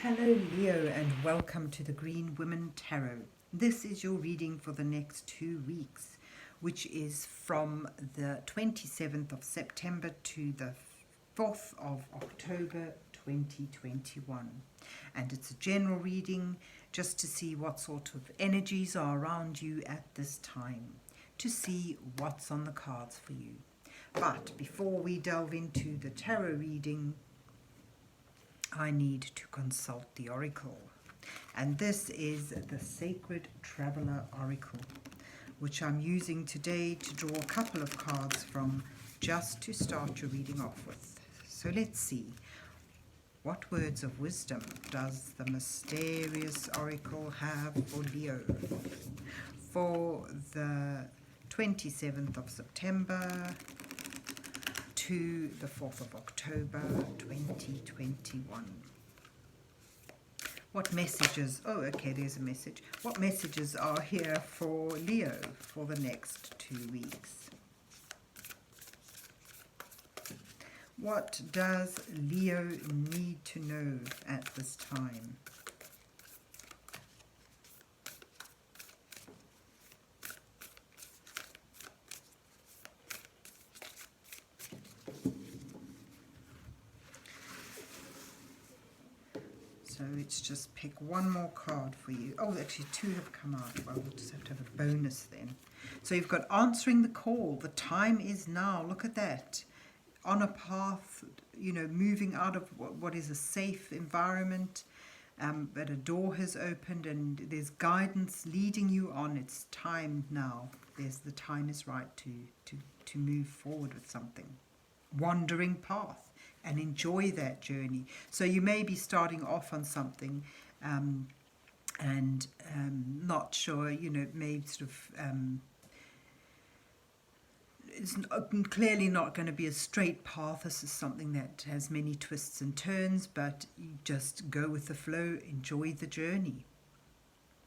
Hello Leo and welcome to the Green Women Tarot. This is your reading for the next 2 weeks, which is from the 27th of September to the 4th of October 2021. And it's a general reading just to see what sort of energies are around you at this time, to see what's on the cards for you. But before we delve into the tarot reading, I need to consult the oracle. And this is the Sacred Traveler Oracle, which I'm using today to draw a couple of cards from just to start your reading off with. So let's see. What words of wisdom does the mysterious oracle have for Leo for the 27th of September to the 4th of October 2021. What messages, there's a message. What messages are here for Leo for the next 2 weeks? What does Leo need to know at this time? So let's just pick one more card for you. Oh, actually two have come out. Well, we'll just have to have a bonus then. So you've got answering the call. The time is now. Look at that. On a path, moving out of what is a safe environment, but a door has opened and there's guidance leading you on. It's time now. The time is right to move forward with something. Wandering path. And enjoy that journey. So you may be starting off on something and not sure, may sort of, it's clearly not going to be a straight path. This is something that has many twists and turns, but you just go with the flow, enjoy the journey.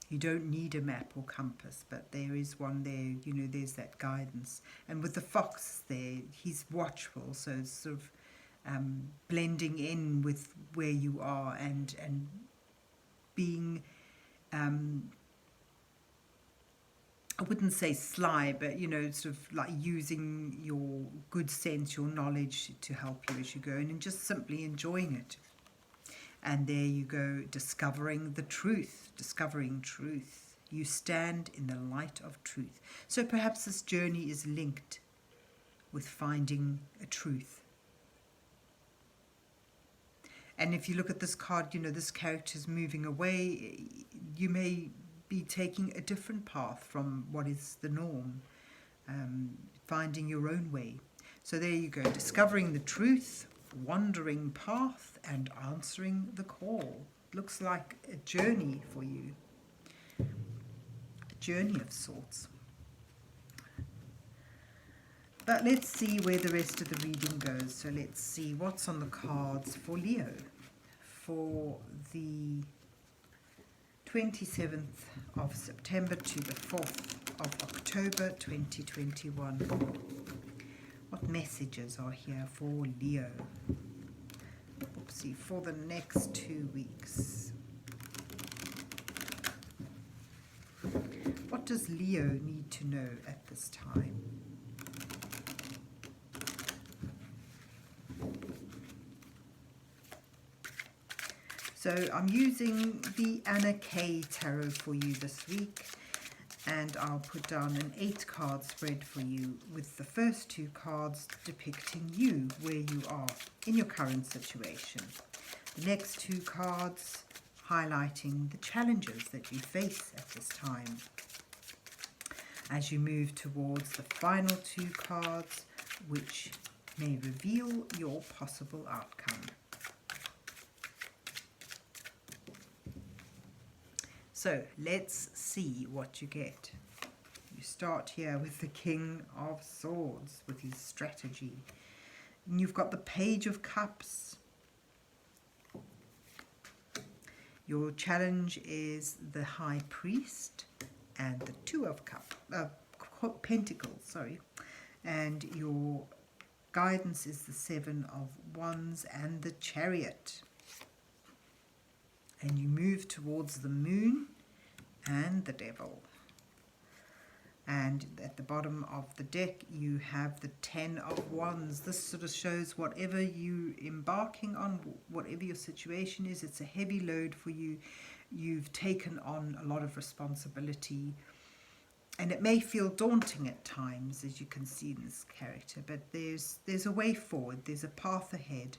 You don't need a map or compass, but there is one there, there's that guidance. And with the fox there, he's watchful, so it's sort of blending in with where you are and being I wouldn't say sly, but sort of like using your good sense, your knowledge to help you as you go, and just simply enjoying it. And there you go, discovering truth. You stand in the light of truth. So perhaps this journey is linked with finding a truth. And if you look at this card, this character's moving away. You may be taking a different path from what is the norm, finding your own way. So there you go, discovering the truth, wandering path, and answering the call. Looks like a journey for you, a journey of sorts. But let's see where the rest of the reading goes. So let's see what's on the cards for Leo for the 27th of September to the 4th of October 2021. What messages are here for Leo? Oopsie, for the next 2 weeks. What does Leo need to know at this time? So I'm using the Anna Kay Tarot for you this week, and I'll put down an 8-card spread for you with the first 2 cards depicting you, where you are in your current situation. The next 2 cards highlighting the challenges that you face at this time. As you move towards the final 2 cards, which may reveal your possible outcome. So let's see what you get. You start here with the King of Swords with his strategy. And you've got the Page of Cups. Your challenge is the High Priest and the Two of Pentacles, sorry. And your guidance is the 7 of Wands and the Chariot. and you move towards the moon and the devil. And at the bottom of the deck, you have the 10 of Wands. This sort of shows whatever you embarking on, whatever your situation is, it's a heavy load for you. You've taken on a lot of responsibility. And it may feel daunting at times, as you can see in this character. But there's a way forward. There's a path ahead.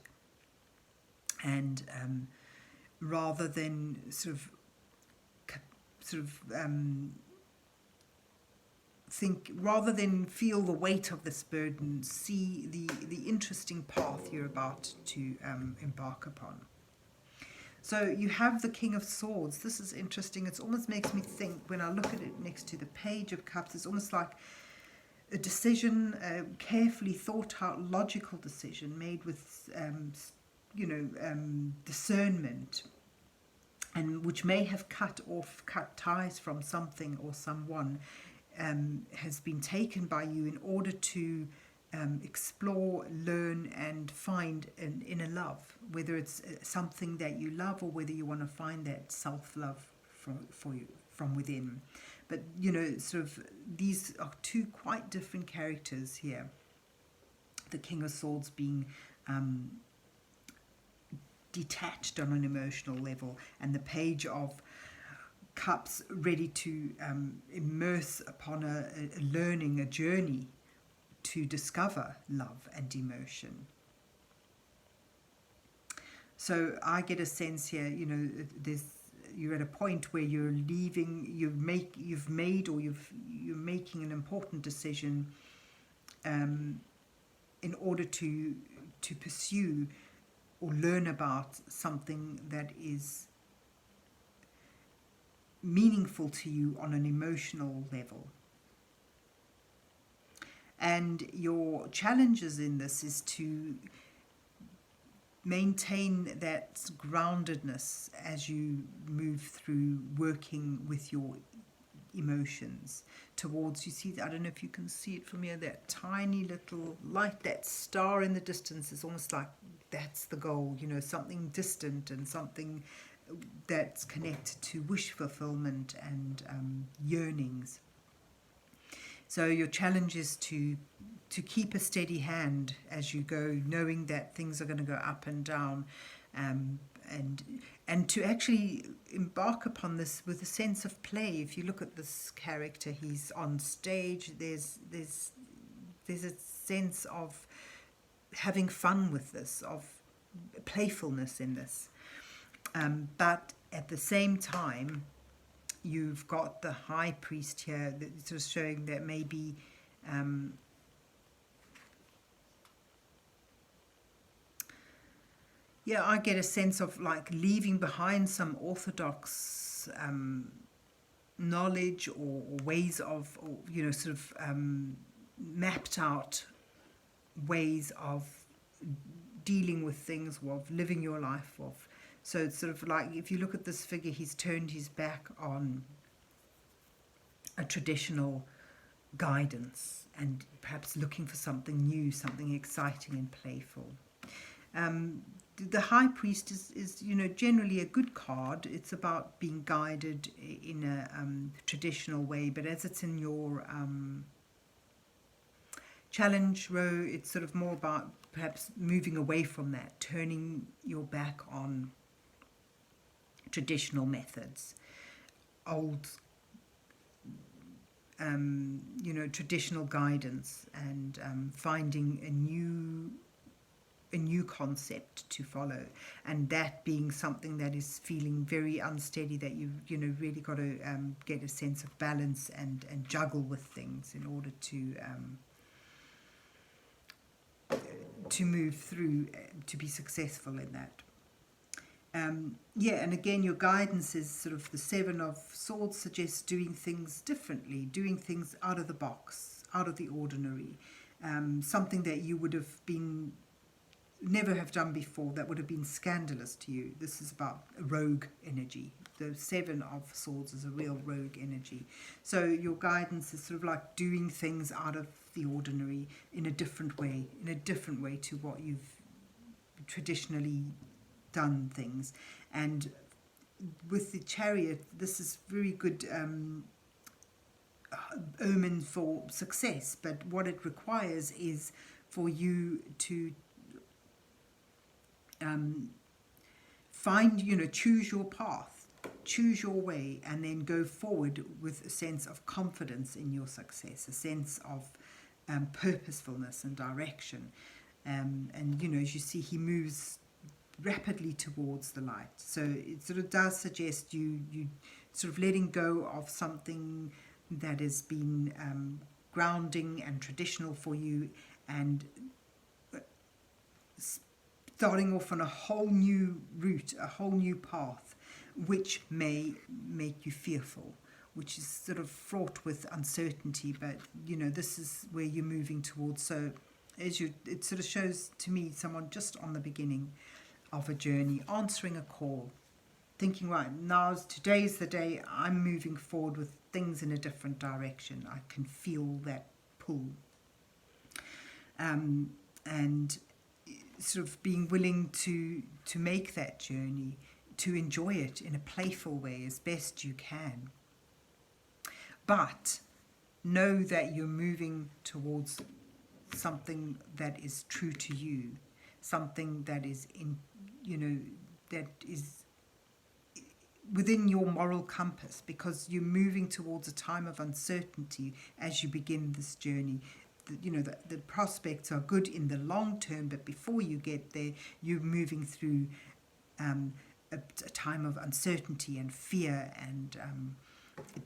And rather than rather than feel the weight of this burden, see the interesting path you're about to embark upon. So you have the King of Swords. This is interesting. It almost makes me think, when I look at it next to the Page of Cups, it's almost like a decision, a carefully thought out, logical decision made with, discernment, and which may have cut ties from something or someone, has been taken by you in order to explore, learn, and find an inner love, whether it's something that you love or whether you want to find that self-love for you from within. But, these are two quite different characters here. The King of Swords being detached on an emotional level, and the Page of Cups ready to immerse upon a learning, a journey to discover love and emotion. So I get a sense here, you're at a point where you're leaving, you're making an important decision in order to pursue or learn about something that is meaningful to you on an emotional level. And your challenges in this is to maintain that groundedness as you move through working with your emotions towards, you see, I don't know if you can see it from here, that tiny little light, that star in the distance is almost like that's the goal, something distant and something that's connected to wish fulfillment and yearnings. So your challenge is to keep a steady hand as you go, knowing that things are going to go up and down, and to actually embark upon this with a sense of play. If you look at this character, he's on stage. There's a sense of having fun with this, of playfulness in this. But at the same time, you've got the High Priest here, that's sort of showing that maybe I get a sense of like leaving behind some orthodox knowledge or ways of, mapped out ways of dealing with things, of living your life, so it's sort of like, if you look at this figure, he's turned his back on a traditional guidance and perhaps looking for something new, something exciting and playful. The High Priest is generally a good card. It's about being guided in a traditional way, but as it's in your challenge row, it's sort of more about perhaps moving away from that, turning your back on traditional methods, old, traditional guidance, and finding a new concept to follow, and that being something that is feeling very unsteady, that you've really got to get a sense of balance and juggle with things in order to move through, to be successful in that. And again, your guidance is sort of the Seven of Swords suggests doing things differently, doing things out of the box, out of the ordinary, something that you would have never have done before, that would have been scandalous to you. This is about rogue energy. The Seven of Swords is a real rogue energy. So your guidance is sort of like doing things out of the ordinary in a different way to what you've traditionally done things. And with the Chariot, this is very good omen for success, but what it requires is for you to find, choose your path, choose your way, and then go forward with a sense of confidence in your success, a sense of purposefulness and direction. And, as you see, he moves rapidly towards the light. So it sort of does suggest you sort of letting go of something that has been grounding and traditional for you, and starting off on a whole new route, a whole new path, which may make you fearful, which is sort of fraught with uncertainty, but this is where you're moving towards. So it sort of shows to me someone just on the beginning of a journey, answering a call, thinking, right, today's the day I'm moving forward with things in a different direction. I can feel that pull. And sort of being willing to make that journey, to enjoy it in a playful way as best you can. But know that you're moving towards something that is true to you, something that is that is within your moral compass, because you're moving towards a time of uncertainty as you begin this journey. The prospects are good in the long term, but before you get there, you're moving through a time of uncertainty and fear and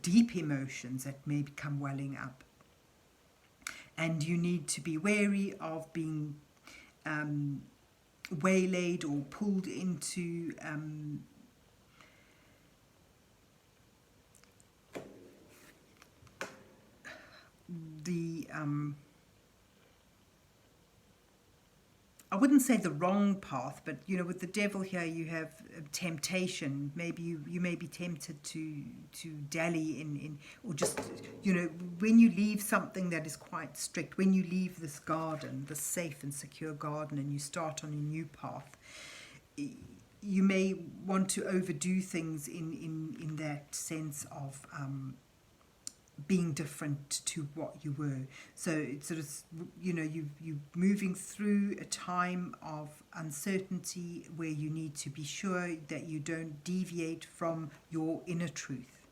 deep emotions that may become welling up. And you need to be wary of being waylaid or pulled into the I wouldn't say the wrong path, but with the devil here you have temptation. Maybe you may be tempted to dally in or just when you leave something that is quite strict, when you leave this garden, this safe and secure garden, and you start on a new path, you may want to overdo things in that sense of being different to what you were. So it's sort of, you're moving through a time of uncertainty where you need to be sure that you don't deviate from your inner truth,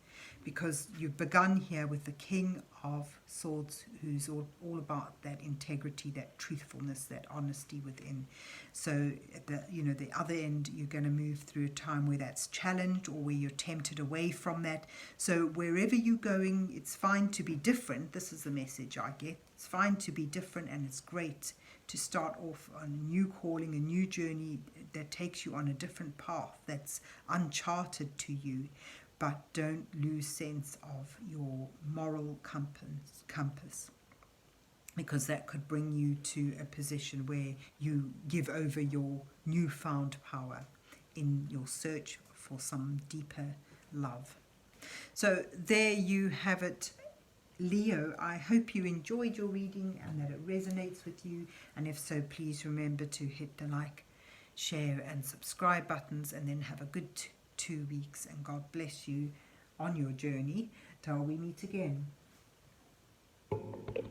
because you've begun here with the King of Swords, who's all about that integrity, that truthfulness, that honesty within. So at the other end, you're going to move through a time where that's challenged or where you're tempted away from that. So wherever you're going, it's fine to be different. This is the message I get. It's fine to be different, and it's great to start off on a new calling, a new journey that takes you on a different path that's uncharted to you. But don't lose sense of your moral compass, because that could bring you to a position where you give over your newfound power in your search for some deeper love. So there you have it, Leo. I hope you enjoyed your reading and that it resonates with you. And if so, please remember to hit the like, share and subscribe buttons, and then have a good 2 weeks, and God bless you on your journey till we meet again.